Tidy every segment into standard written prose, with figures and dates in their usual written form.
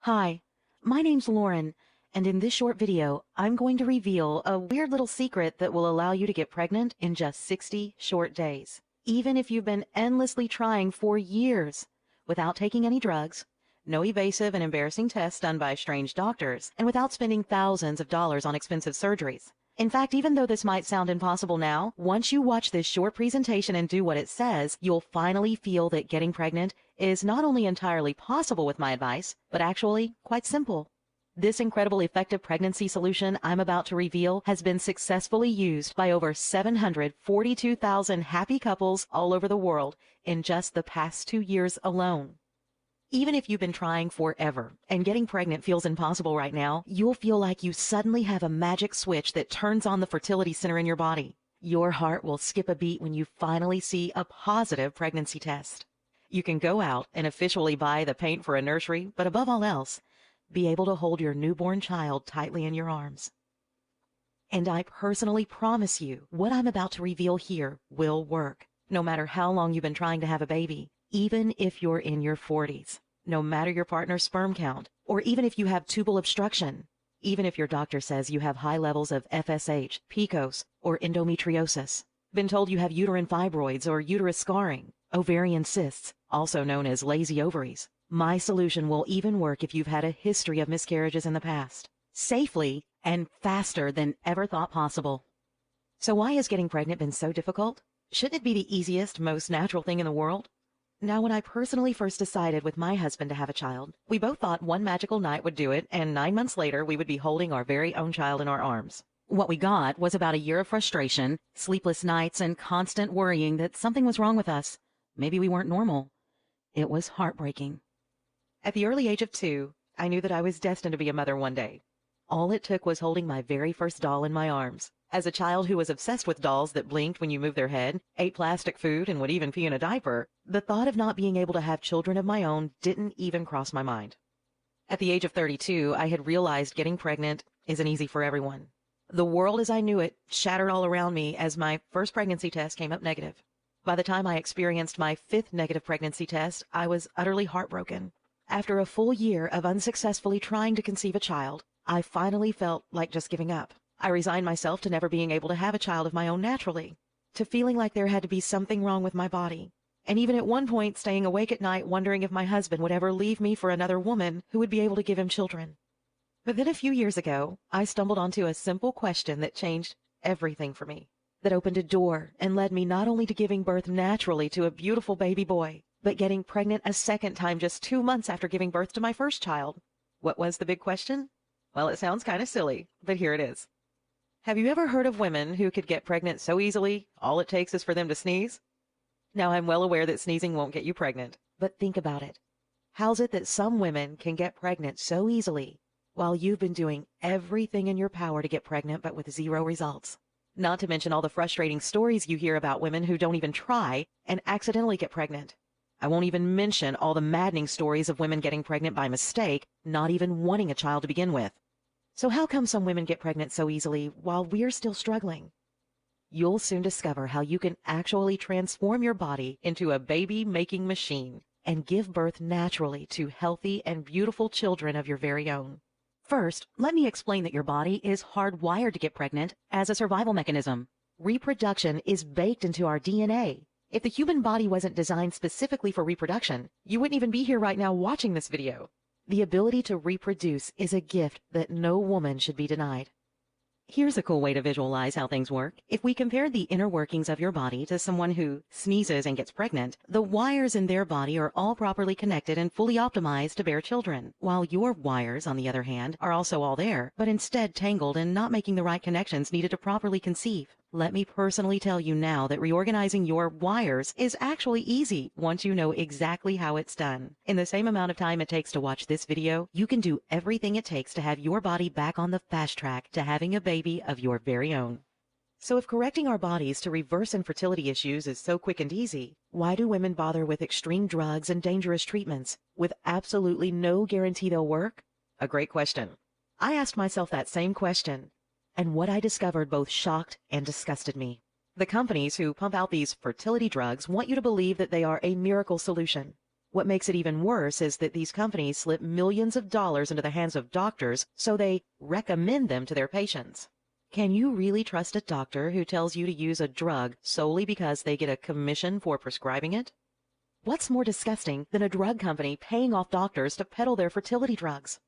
Hi, my name's Lauren, and in this short video, I'm going to reveal a weird little secret that will allow you to get pregnant in just 60 short days, even if you've been endlessly trying for years without taking any drugs, no evasive and embarrassing tests done by strange doctors, and without spending thousands of dollars on expensive surgeries. In fact, even though this might sound impossible now, once you watch this short presentation and do what it says, you'll finally feel that getting pregnant is not only entirely possible with my advice, but actually quite simple. This incredible effective pregnancy solution I'm about to reveal has been successfully used by over 742,000 happy couples all over the world in just the past 2 years alone. Even if you've been trying forever and getting pregnant feels impossible right now, you'll feel like you suddenly have a magic switch that turns on the fertility center in your body. Your heart will skip a beat when you finally see a positive pregnancy test. You can go out and officially buy the paint for a nursery, but above all else, be able to hold your newborn child tightly in your arms. And I personally promise you, what I'm about to reveal here will work, no matter how long you've been trying to have a baby, even if you're in your 40s, no matter your partner's sperm count, or even if you have tubal obstruction, even if your doctor says you have high levels of FSH, PCOS, or endometriosis, been told you have uterine fibroids or uterus scarring, ovarian cysts, also known as lazy ovaries. My solution will even work if you've had a history of miscarriages in the past, safely and faster than ever thought possible. So why has getting pregnant been so difficult? Shouldn't it be the easiest, most natural thing in the world? Now, when I personally first decided with my husband to have a child, we both thought one magical night would do it, and 9 months later we would be holding our very own child in our arms. What we got was about a year of frustration, sleepless nights, and constant worrying that something was wrong with us. Maybe we weren't normal. It was heartbreaking. At the early age of 2, I knew that I was destined to be a mother one day. All it took was holding my very first doll in my arms. As a child who was obsessed with dolls that blinked when you moved their head, ate plastic food, and would even pee in a diaper, the thought of not being able to have children of my own didn't even cross my mind. At the age of 32, I had realized getting pregnant isn't easy for everyone. The world as I knew it shattered all around me as my first pregnancy test came up negative. By the time I experienced my 5th negative pregnancy test, I was utterly heartbroken. After a full year of unsuccessfully trying to conceive a child, I finally felt like just giving up. I resigned myself to never being able to have a child of my own naturally, to feeling like there had to be something wrong with my body, and even at one point staying awake at night wondering if my husband would ever leave me for another woman who would be able to give him children. But then a few years ago, I stumbled onto a simple question that changed everything for me, that opened a door and led me not only to giving birth naturally to a beautiful baby boy, but getting pregnant a second time just 2 months after giving birth to my first child. What was the big question? Well, it sounds kind of silly, but here it is. Have you ever heard of women who could get pregnant so easily, all it takes is for them to sneeze? Now, I'm well aware that sneezing won't get you pregnant, but think about it. How's it that some women can get pregnant so easily while you've been doing everything in your power to get pregnant but with 0 results? Not to mention all the frustrating stories you hear about women who don't even try and accidentally get pregnant. I won't even mention all the maddening stories of women getting pregnant by mistake, not even wanting a child to begin with. So how come some women get pregnant so easily while we're still struggling? You'll soon discover how you can actually transform your body into a baby-making machine and give birth naturally to healthy and beautiful children of your very own. First, let me explain that your body is hardwired to get pregnant as a survival mechanism. Reproduction is baked into our DNA. If the human body wasn't designed specifically for reproduction, you wouldn't even be here right now watching this video. The ability to reproduce is a gift that no woman should be denied. Here's a cool way to visualize how things work. If we compare the inner workings of your body to someone who sneezes and gets pregnant, the wires in their body are all properly connected and fully optimized to bear children, while your wires, on the other hand, are also all there, but instead tangled and not making the right connections needed to properly conceive. Let me personally tell you now that reorganizing your wires is actually easy once you know exactly how it's done. In the same amount of time it takes to watch this video, you can do everything it takes to have your body back on the fast track to having a baby of your very own. So if correcting our bodies to reverse infertility issues is so quick and easy, why do women bother with extreme drugs and dangerous treatments with absolutely no guarantee they'll work? A great question. I asked myself that same question, and what I discovered both shocked and disgusted me. The companies who pump out these fertility drugs want you to believe that they are a miracle solution. What makes it even worse is that these companies slip millions of dollars into the hands of doctors so they recommend them to their patients. Can you really trust a doctor who tells you to use a drug solely because they get a commission for prescribing it? What's more disgusting than a drug company paying off doctors to peddle their fertility drugs?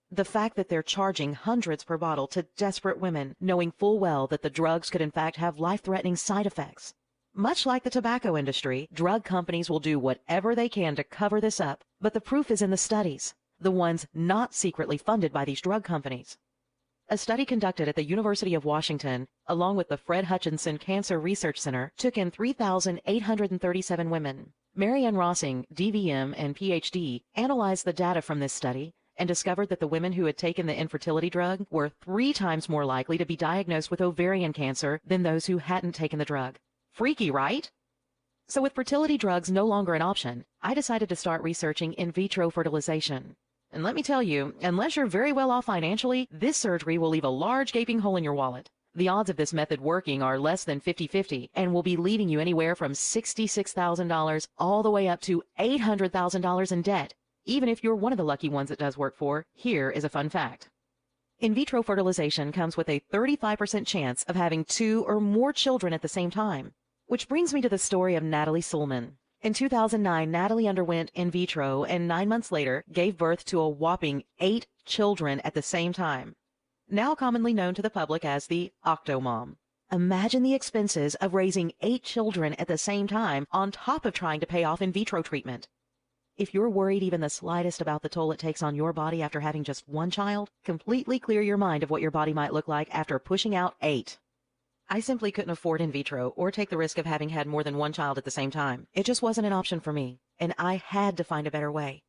The fact that they're charging hundreds per bottle to desperate women, knowing full well that the drugs could in fact have life-threatening side effects. Much like the tobacco industry, drug companies will do whatever they can to cover this up, but the proof is in the studies, the ones not secretly funded by these drug companies. A study conducted at the University of Washington, along with the Fred Hutchinson Cancer Research Center, took in 3,837 women. Marianne Rossing, DVM and PhD, analyzed the data from this study and discovered that the women who had taken the infertility drug were 3 times more likely to be diagnosed with ovarian cancer than those who hadn't taken the drug. Freaky, right? So with fertility drugs no longer an option, I decided to start researching in vitro fertilization. And let me tell you, unless you're very well off financially, this surgery will leave a large gaping hole in your wallet. The odds of this method working are less than 50-50 and will be leaving you anywhere from $66,000 all the way up to $800,000 in debt. Even if you're one of the lucky ones it does work for, here is a fun fact. In vitro fertilization comes with a 35% chance of having 2 or more children at the same time. Which brings me to the story of Natalie Sullman. In 2009, Natalie underwent in vitro and 9 months later gave birth to a whopping 8 children at the same time. Now commonly known to the public as the Octomom. Imagine the expenses of raising 8 children at the same time on top of trying to pay off in vitro treatment. If you're worried even the slightest about the toll it takes on your body after having just 1 child, completely clear your mind of what your body might look like after pushing out 8. I simply couldn't afford in vitro or take the risk of having had more than 1 child at the same time. It just wasn't an option for me, and I had to find a better way.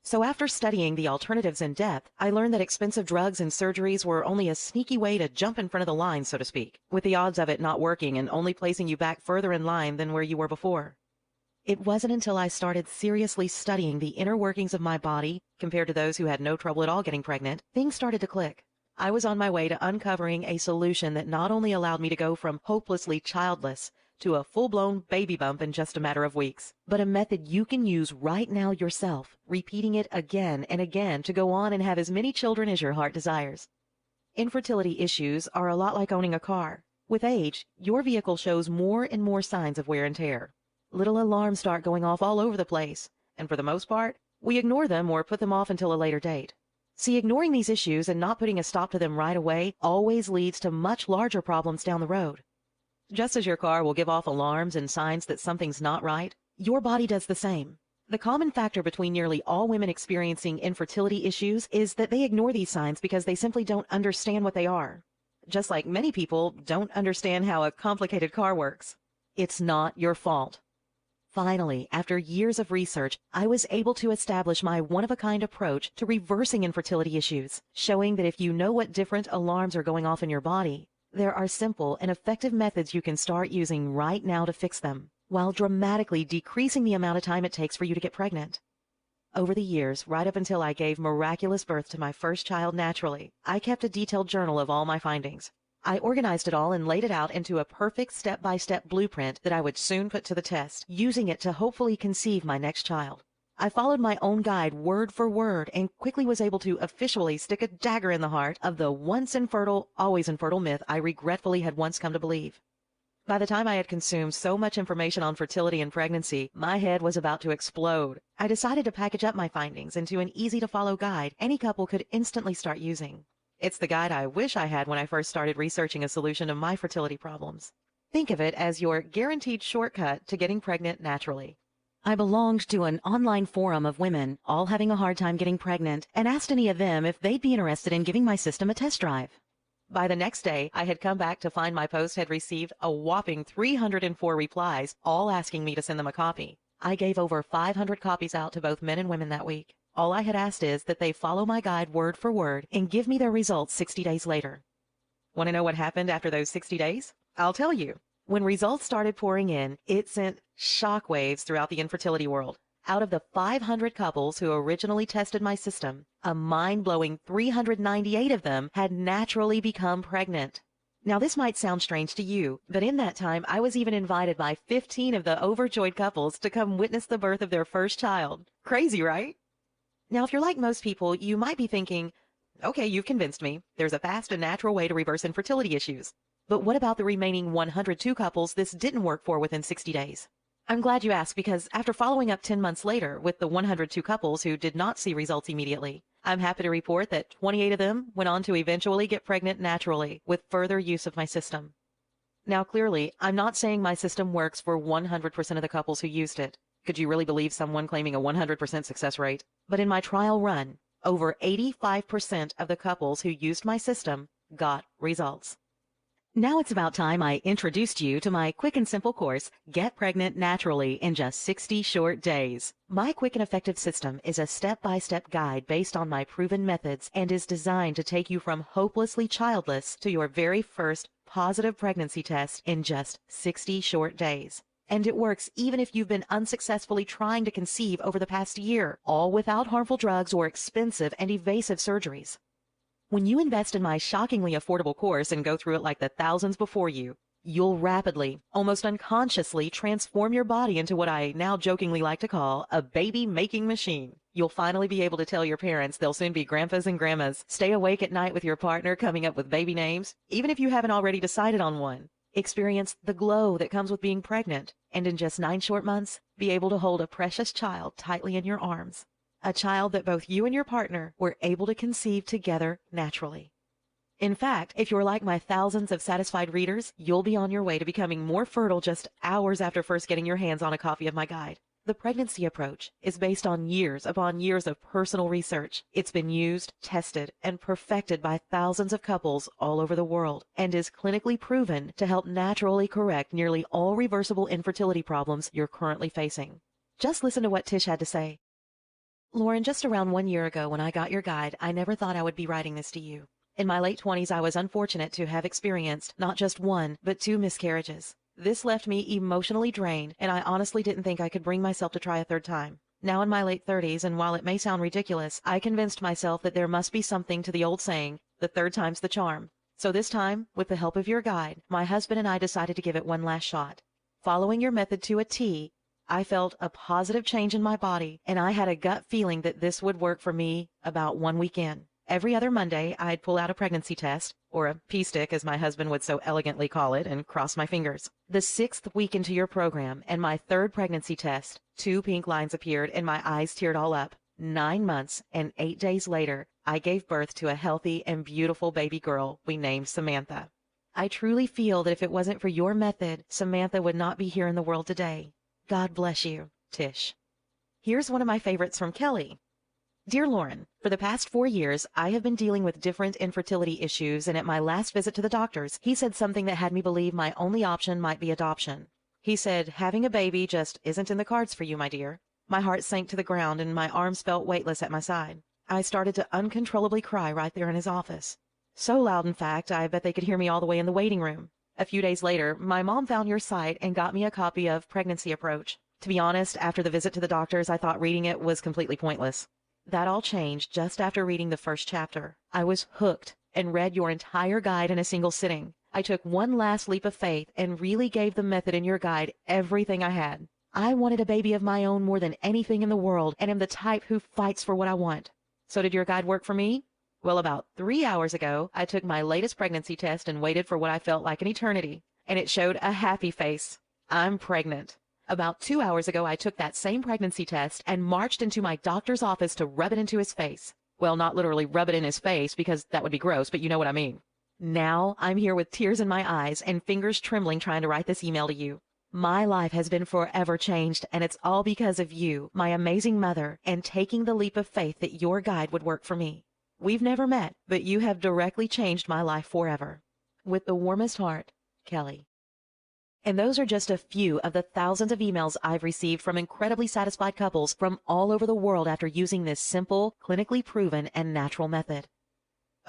So after studying the alternatives in depth, I learned that expensive drugs and surgeries were only a sneaky way to jump in front of the line, so to speak, with the odds of it not working and only placing you back further in line than where you were before. It wasn't until I started seriously studying the inner workings of my body, compared to those who had no trouble at all getting pregnant, things started to click. I was on my way to uncovering a solution that not only allowed me to go from hopelessly childless to a full-blown baby bump in just a matter of weeks, but a method you can use right now yourself, repeating it again and again to go on and have as many children as your heart desires. Infertility issues are a lot like owning a car. With age, your vehicle shows more and more signs of wear and tear. Little alarms start going off all over the place, and for the most part, we ignore them or put them off until a later date. See, ignoring these issues and not putting a stop to them right away always leads to much larger problems down the road. Just as your car will give off alarms and signs that something's not right, your body does the same. The common factor between nearly all women experiencing infertility issues is that they ignore these signs because they simply don't understand what they are. Just like many people don't understand how a complicated car works. It's not your fault. Finally, after years of research, I was able to establish my one-of-a-kind approach to reversing infertility issues, showing that if you know what different alarms are going off in your body, there are simple and effective methods you can start using right now to fix them, while dramatically decreasing the amount of time it takes for you to get pregnant. Over the years, right up until I gave miraculous birth to my first child naturally, I kept a detailed journal of all my findings. I organized it all and laid it out into a perfect step-by-step blueprint that I would soon put to the test, using it to hopefully conceive my next child. I followed my own guide word for word and quickly was able to officially stick a dagger in the heart of the once infertile, always infertile myth I regretfully had once come to believe. By the time I had consumed so much information on fertility and pregnancy, my head was about to explode. I decided to package up my findings into an easy-to-follow guide any couple could instantly start using. It's the guide I wish I had when I first started researching a solution to my fertility problems. Think of it as your guaranteed shortcut to getting pregnant naturally. I belonged to an online forum of women, all having a hard time getting pregnant, and asked any of them if they'd be interested in giving my system a test drive. By the next day, I had come back to find my post had received a whopping 304 replies, all asking me to send them a copy. I gave over 500 copies out to both men and women that week. All I had asked is that they follow my guide word for word and give me their results 60 days later. Want to know what happened after those 60 days? I'll tell you. When results started pouring in, it sent shockwaves throughout the infertility world. Out of the 500 couples who originally tested my system, a mind-blowing 398 of them had naturally become pregnant. Now, this might sound strange to you, but in that time, I was even invited by 15 of the overjoyed couples to come witness the birth of their first child. Crazy, right? Now, if you're like most people, you might be thinking, okay, you've convinced me. There's a fast and natural way to reverse infertility issues. But what about the remaining 102 couples this didn't work for within 60 days? I'm glad you asked, because after following up 10 months later with the 102 couples who did not see results immediately, I'm happy to report that 28 of them went on to eventually get pregnant naturally with further use of my system. Now, clearly, I'm not saying my system works for 100% of the couples who used it. Could you really believe someone claiming a 100% success rate? But in my trial run, over 85% of the couples who used my system got results. Now it's about time I introduced you to my quick and simple course, Get Pregnant Naturally in Just 60 Short Days. My quick and effective system is a step-by-step guide based on my proven methods and is designed to take you from hopelessly childless to your very first positive pregnancy test in just 60 short days. And it works even if you've been unsuccessfully trying to conceive over the past year, all without harmful drugs or expensive and evasive surgeries. When you invest in my shockingly affordable course and go through it like the thousands before you, you'll rapidly, almost unconsciously, transform your body into what I now jokingly like to call a baby-making machine. You'll finally be able to tell your parents they'll soon be grandpas and grandmas, stay awake at night with your partner coming up with baby names, even if you haven't already decided on one. Experience the glow that comes with being pregnant, and in just 9 short months, be able to hold a precious child tightly in your arms. A child that both you and your partner were able to conceive together naturally. In fact, if you're like my thousands of satisfied readers, you'll be on your way to becoming more fertile just hours after first getting your hands on a copy of my guide. The pregnancy approach is based on years upon years of personal research. It's been used, tested, and perfected by thousands of couples all over the world, and is clinically proven to help naturally correct nearly all reversible infertility problems you're currently facing. Just listen to what Tish had to say. Lauren, just around 1 year ago when I got your guide, I never thought I would be writing this to you. In my late 20s, I was unfortunate to have experienced not just 1, but 2 miscarriages. This left me emotionally drained, and I honestly didn't think I could bring myself to try a 3rd time. Now in my late 30s, and while it may sound ridiculous, I convinced myself that there must be something to the old saying, the 3rd time's the charm. So this time, with the help of your guide, my husband and I decided to give it one last shot. Following your method to a T, I felt a positive change in my body, and I had a gut feeling that this would work for me about 1 week in. Every other Monday, I'd pull out a pregnancy test, or a pee-stick as my husband would so elegantly call it, and cross my fingers. The 6th week into your program, and my 3rd pregnancy test, 2 pink lines appeared and my eyes teared all up. 9 months and 8 days later, I gave birth to a healthy and beautiful baby girl we named Samantha. I truly feel that if it wasn't for your method, Samantha would not be here in the world today. God bless you, Tish. Here's one of my favorites from Kelly. Dear Lauren, for the past 4 years, I have been dealing with different infertility issues, and at my last visit to the doctors, he said something that had me believe my only option might be adoption. He said, having a baby just isn't in the cards for you, my dear. My heart sank to the ground, and my arms felt weightless at my side. I started to uncontrollably cry right there in his office. So loud, in fact, I bet they could hear me all the way in the waiting room. A few days later, my mom found your site and got me a copy of Pregnancy Approach. To be honest, after the visit to the doctors, I thought reading it was completely pointless. That all changed just after reading the first chapter. I was hooked and read your entire guide in a single sitting. I took one last leap of faith and really gave the method in your guide everything I had. I wanted a baby of my own more than anything in the world, and am the type who fights for what I want. So did your guide work for me? Well, about 3 hours ago, I took my latest pregnancy test and waited for what I felt like an eternity, and it showed a happy face. I'm pregnant. About 2 hours ago, I took that same pregnancy test and marched into my doctor's office to rub it into his face. Well, not literally rub it in his face, because that would be gross, but you know what I mean. Now, I'm here with tears in my eyes and fingers trembling trying to write this email to you. My life has been forever changed, and it's all because of you, my amazing mother, and taking the leap of faith that your guide would work for me. We've never met, but you have directly changed my life forever. With the warmest heart, Kelly. And those are just a few of the thousands of emails I've received from incredibly satisfied couples from all over the world after using this simple, clinically proven, and natural method.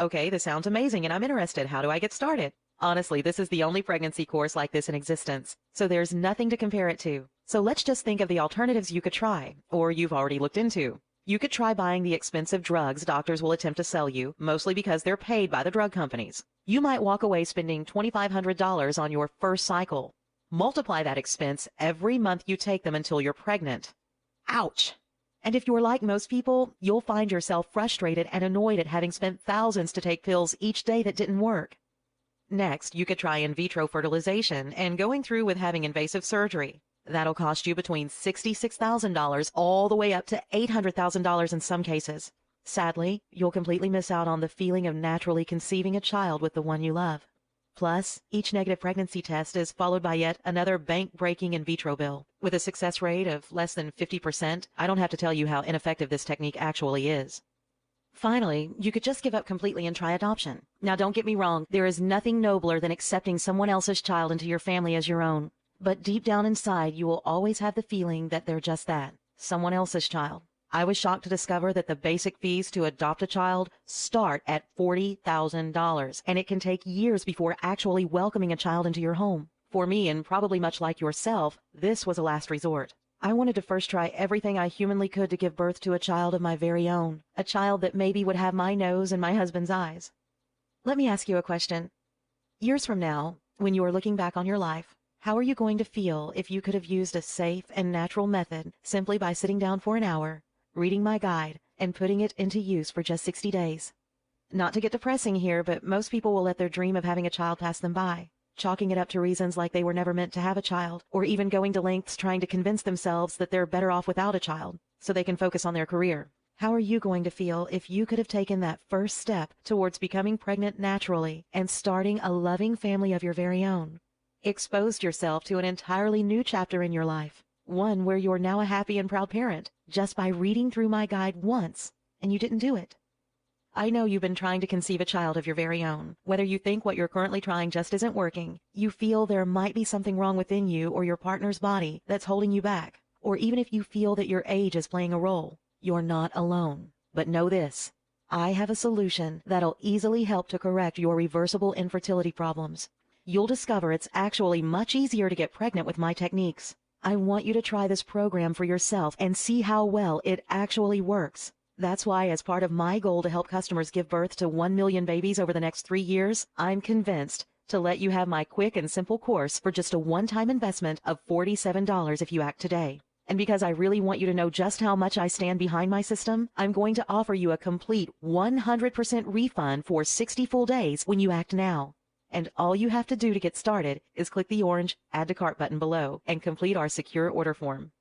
Okay, this sounds amazing, and I'm interested. How do I get started? Honestly, this is the only pregnancy course like this in existence, so there's nothing to compare it to. So let's just think of the alternatives you could try, or you've already looked into. You could try buying the expensive drugs doctors will attempt to sell you, mostly because they're paid by the drug companies. You might walk away spending $2,500 on your first cycle. Multiply that expense every month you take them until you're pregnant. Ouch! And if you're like most people, you'll find yourself frustrated and annoyed at having spent thousands to take pills each day that didn't work. Next, you could try in vitro fertilization and going through with having invasive surgery. That'll cost you between $66,000 all the way up to $800,000 in some cases. Sadly, you'll completely miss out on the feeling of naturally conceiving a child with the one you love. Plus, each negative pregnancy test is followed by yet another bank-breaking in vitro bill. With a success rate of less than 50%, I don't have to tell you how ineffective this technique actually is. Finally, you could just give up completely and try adoption. Now, don't get me wrong, there is nothing nobler than accepting someone else's child into your family as your own. But deep down inside, you will always have the feeling that they're just that, someone else's child. I was shocked to discover that the basic fees to adopt a child start at $40,000, and it can take years before actually welcoming a child into your home. For me, and probably much like yourself, this was a last resort. I wanted to first try everything I humanly could to give birth to a child of my very own, a child that maybe would have my nose and my husband's eyes. Let me ask you a question. Years from now, when you are looking back on your life, how are you going to feel if you could have used a safe and natural method simply by sitting down for an hour, reading my guide, and putting it into use for just 60 days? Not to get depressing here, but most people will let their dream of having a child pass them by, chalking it up to reasons like they were never meant to have a child, or even going to lengths trying to convince themselves that they're better off without a child, so they can focus on their career. How are you going to feel if you could have taken that first step towards becoming pregnant naturally and starting a loving family of your very own? Exposed yourself to an entirely new chapter in your life, one where you're now a happy and proud parent, just by reading through my guide once, and you didn't do it. I know you've been trying to conceive a child of your very own. Whether you think what you're currently trying just isn't working, you feel there might be something wrong within you or your partner's body that's holding you back, or even if you feel that your age is playing a role, you're not alone. But know this, I have a solution that'll easily help to correct your reversible infertility problems. You'll discover it's actually much easier to get pregnant with my techniques. I want you to try this program for yourself and see how well it actually works. That's why, as part of my goal to help customers give birth to 1 million babies over the next 3 years, I'm convinced to let you have my quick and simple course for just a one-time investment of $47 if you act today. And because I really want you to know just how much I stand behind my system, I'm going to offer you a complete 100% refund for 60 full days when you act now. And all you have to do to get started is click the orange Add to Cart button below and complete our secure order form.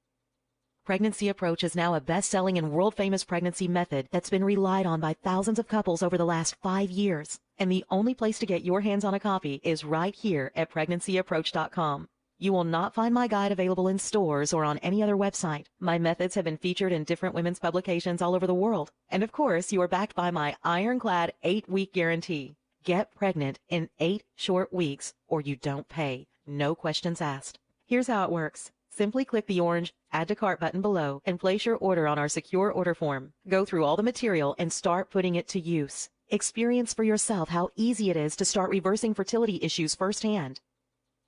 Pregnancy Approach is now a best-selling and world-famous pregnancy method that's been relied on by thousands of couples over the last 5 years. And the only place to get your hands on a copy is right here at pregnancyapproach.com. You will not find my guide available in stores or on any other website. My methods have been featured in different women's publications all over the world. And of course, you are backed by my ironclad 8-week guarantee. Get pregnant in 8 short weeks or you don't pay. No questions asked. Here's how it works. Simply click the orange Add to Cart button below and place your order on our secure order form. Go through all the material and start putting it to use. Experience for yourself how easy it is to start reversing fertility issues firsthand.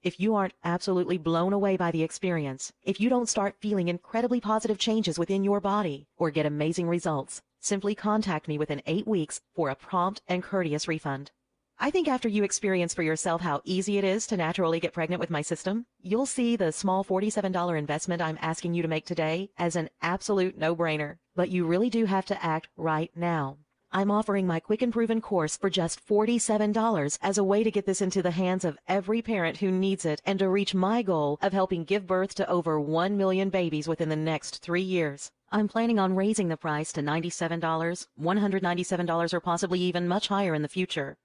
If you aren't absolutely blown away by the experience, if you don't start feeling incredibly positive changes within your body or get amazing results, simply contact me within 8 weeks for a prompt and courteous refund. I think after you experience for yourself how easy it is to naturally get pregnant with my system, you'll see the small $47 investment I'm asking you to make today as an absolute no-brainer. But you really do have to act right now. I'm offering my quick and proven course for just $47 as a way to get this into the hands of every parent who needs it and to reach my goal of helping give birth to over 1 million babies within the next 3 years. I'm planning on raising the price to $97, $197, or possibly even much higher in the future.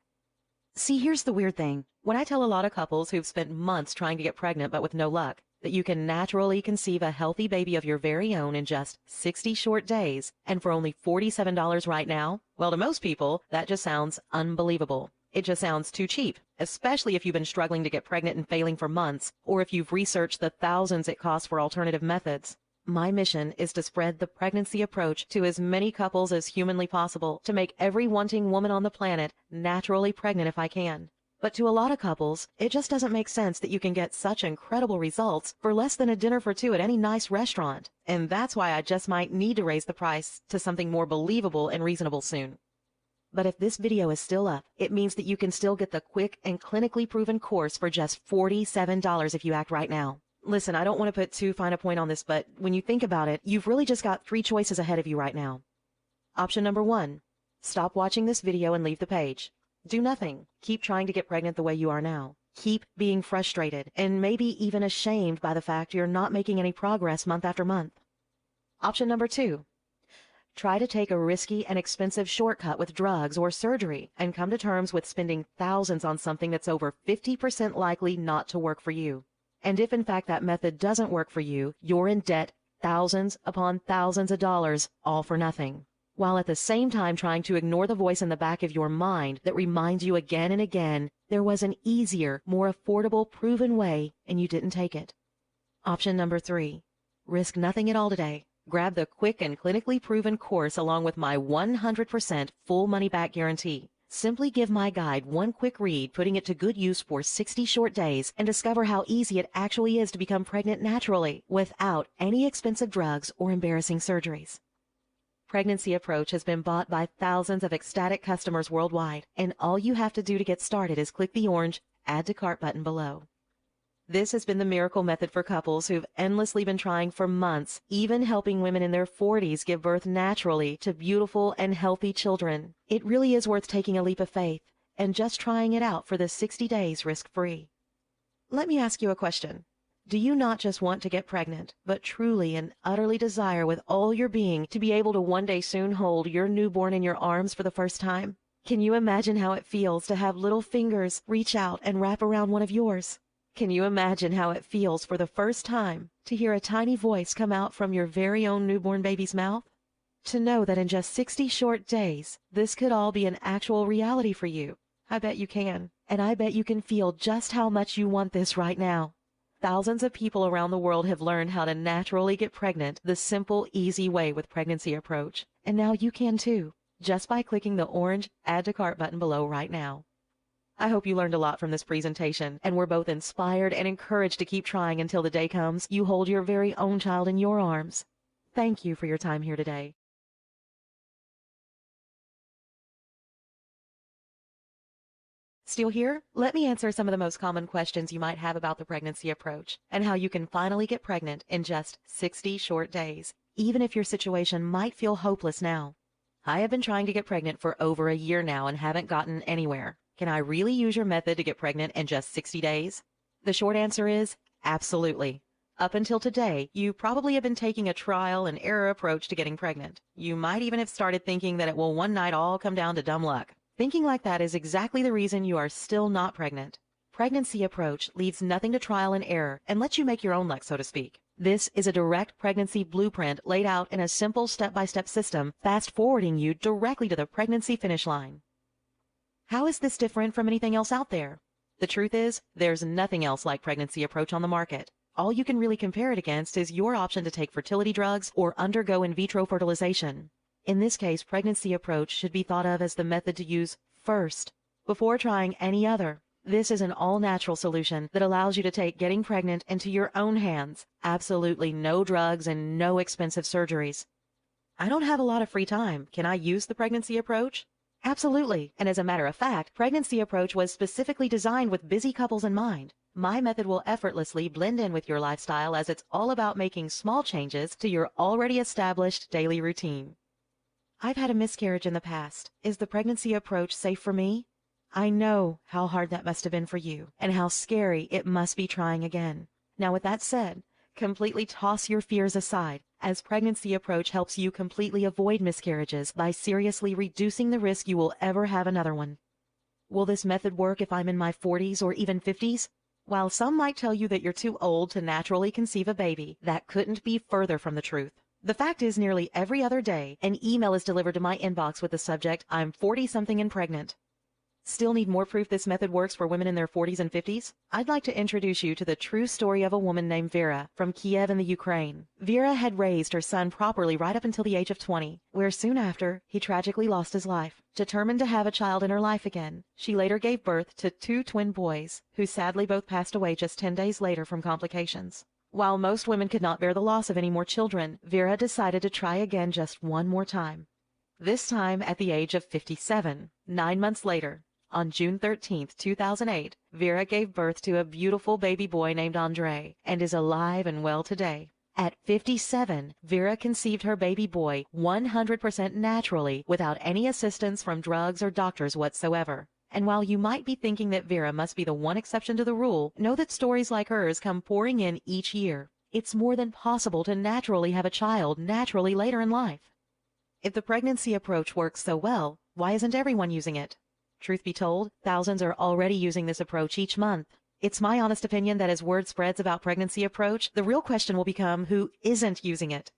See, here's the weird thing. When I tell a lot of couples who've spent months trying to get pregnant but with no luck, that you can naturally conceive a healthy baby of your very own in just 60 short days and for only $47 right now, well, to most people, that just sounds unbelievable. It just sounds too cheap, especially if you've been struggling to get pregnant and failing for months, or if you've researched the thousands it costs for alternative methods. My mission is to spread the pregnancy approach to as many couples as humanly possible, to make every wanting woman on the planet naturally pregnant if I can. But to a lot of couples, it just doesn't make sense that you can get such incredible results for less than a dinner for two at any nice restaurant. And that's why I just might need to raise the price to something more believable and reasonable soon. But if this video is still up, it means that you can still get the quick and clinically proven course for just $47 if you act right now. Listen, I don't want to put too fine a point on this, but when you think about it, you've really just got 3 choices ahead of you right now. Option number 1, stop watching this video and leave the page. Do nothing. Keep trying to get pregnant the way you are now. Keep being frustrated and maybe even ashamed by the fact you're not making any progress month after month. Option number 2, try to take a risky and expensive shortcut with drugs or surgery and come to terms with spending thousands on something that's over 50% likely not to work for you. And if in fact that method doesn't work for you, you're in debt thousands upon thousands of dollars, all for nothing, while at the same time trying to ignore the voice in the back of your mind that reminds you again and again there was an easier, more affordable, proven way and you didn't take it. Option number 3, risk nothing at all today. Grab the quick and clinically proven course along with my 100% full money-back guarantee. Simply give my guide one quick read, putting it to good use for 60 short days, and discover how easy it actually is to become pregnant naturally without any expensive drugs or embarrassing surgeries. Pregnancy Approach has been bought by thousands of ecstatic customers worldwide, and all you have to do to get started is click the orange Add to Cart button below. This has been the miracle method for couples who've endlessly been trying for months, even helping women in their 40s give birth naturally to beautiful and healthy children. It really is worth taking a leap of faith and just trying it out for the 60 days risk-free. Let me ask you a question. Do you not just want to get pregnant, but truly and utterly desire with all your being to be able to one day soon hold your newborn in your arms for the first time? Can you imagine how it feels to have little fingers reach out and wrap around one of yours? Can you imagine how it feels for the first time to hear a tiny voice come out from your very own newborn baby's mouth? To know that in just 60 short days, this could all be an actual reality for you. I bet you can. And I bet you can feel just how much you want this right now. Thousands of people around the world have learned how to naturally get pregnant the simple, easy way with Pregnancy Approach. And now you can too, just by clicking the orange Add to Cart button below right now. I hope you learned a lot from this presentation and were both inspired and encouraged to keep trying until the day comes you hold your very own child in your arms. Thank you for your time here today. Still here? Let me answer some of the most common questions you might have about the Pregnancy Approach and how you can finally get pregnant in just 60 short days, even if your situation might feel hopeless now. I have been trying to get pregnant for over a year now and haven't gotten anywhere. Can I really use your method to get pregnant in just 60 days? The short answer is absolutely. Up until today, you probably have been taking a trial and error approach to getting pregnant. You might even have started thinking that it will one night all come down to dumb luck. Thinking like that is exactly the reason you are still not pregnant. Pregnancy Approach leaves nothing to trial and error and lets you make your own luck, so to speak. This is a direct pregnancy blueprint laid out in a simple step-by-step system, fast-forwarding you directly to the pregnancy finish line. How is this different from anything else out there? The truth is, there's nothing else like Pregnancy Approach on the market. All you can really compare it against is your option to take fertility drugs or undergo in vitro fertilization. In this case, Pregnancy Approach should be thought of as the method to use first, before trying any other. This is an all-natural solution that allows you to take getting pregnant into your own hands. Absolutely no drugs and no expensive surgeries. I don't have a lot of free time. Can I use the Pregnancy Approach? Absolutely. And as a matter of fact, Pregnancy Approach was specifically designed with busy couples in mind. My method will effortlessly blend in with your lifestyle as it's all about making small changes to your already established daily routine. I've had a miscarriage in the past. Is the Pregnancy Approach safe for me? I know how hard that must have been for you and how scary it must be trying again. Now, with that said, completely toss your fears aside, as Pregnancy Approach helps you completely avoid miscarriages by seriously reducing the risk you will ever have another one. Will this method work if I'm in my 40s or even 50s? While some might tell you that you're too old to naturally conceive a baby, that couldn't be further from the truth. The fact is, nearly every other day, an email is delivered to my inbox with the subject, "I'm 40-something and pregnant." Still need more proof this method works for women in their 40s and 50s? I'd like to introduce you to the true story of a woman named Vera from Kiev in the Ukraine. Vera had raised her son properly right up until the age of 20, where soon after, he tragically lost his life. Determined to have a child in her life again, she later gave birth to 2 twin boys, who sadly both passed away just 10 days later from complications. While most women could not bear the loss of any more children, Vera decided to try again just one more time. This time at the age of 57, 9 months later. On June 13th, 2008, Vera gave birth to a beautiful baby boy named Andre and is alive and well today. At 57, Vera conceived her baby boy 100% naturally without any assistance from drugs or doctors whatsoever. And while you might be thinking that Vera must be the one exception to the rule, know that stories like hers come pouring in each year. It's more than possible to naturally have a child naturally later in life. If the pregnancy approach works so well, why isn't everyone using it? Truth be told, thousands are already using this approach each month. It's my honest opinion that as word spreads about pregnancy approach, the real question will become who isn't using it.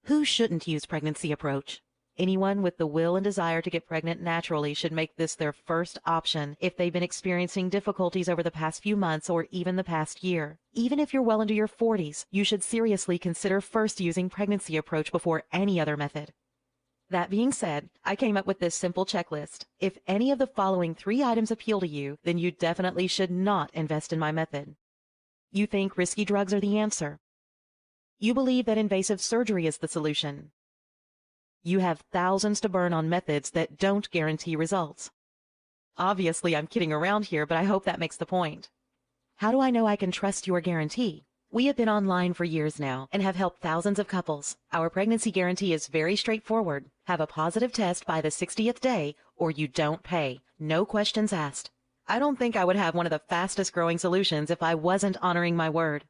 Who shouldn't use pregnancy approach? Anyone with the will and desire to get pregnant naturally should make this their first option if they've been experiencing difficulties over the past few months or even the past year. Even if you're well into your 40s, you should seriously consider first using pregnancy approach before any other method. That being said, I came up with this simple checklist. If any of the following 3 items appeal to you, then you definitely should not invest in my method. You think risky drugs are the answer. You believe that invasive surgery is the solution. You have thousands to burn on methods that don't guarantee results. Obviously, I'm kidding around here, but I hope that makes the point. How do I know I can trust your guarantee? We have been online for years now and have helped thousands of couples. Our pregnancy guarantee is very straightforward. Have a positive test by the 60th day or you don't pay. No questions asked. I don't think I would have one of the fastest growing solutions if I wasn't honoring my word.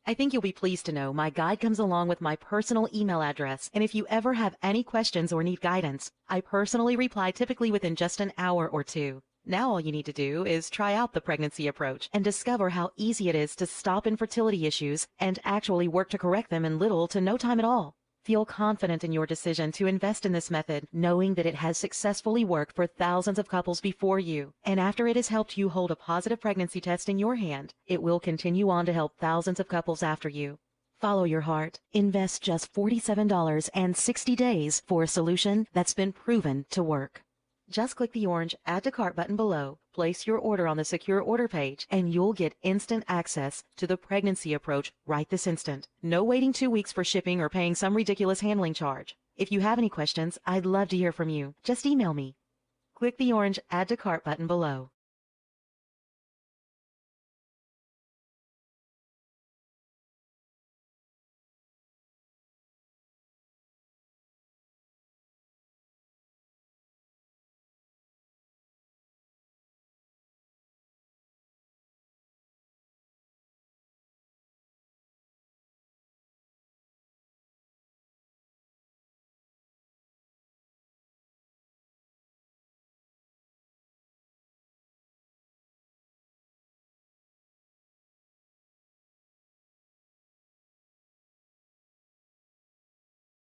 I think you'll be pleased to know my guide comes along with my personal email address, and if you ever have any questions or need guidance, I personally reply typically within just an hour or 2. Now all you need to do is try out the pregnancy approach and discover how easy it is to stop infertility issues and actually work to correct them in little to no time at all. Feel confident in your decision to invest in this method, knowing that it has successfully worked for thousands of couples before you. And after it has helped you hold a positive pregnancy test in your hand, it will continue on to help thousands of couples after you. Follow your heart. Invest just $47 and 60 days for a solution that's been proven to work. Just click the orange Add to Cart button below, place your order on the secure order page, and you'll get instant access to the pregnancy approach right this instant. No waiting 2 weeks for shipping or paying some ridiculous handling charge. If you have any questions, I'd love to hear from you. Just email me. Click the orange Add to Cart button below.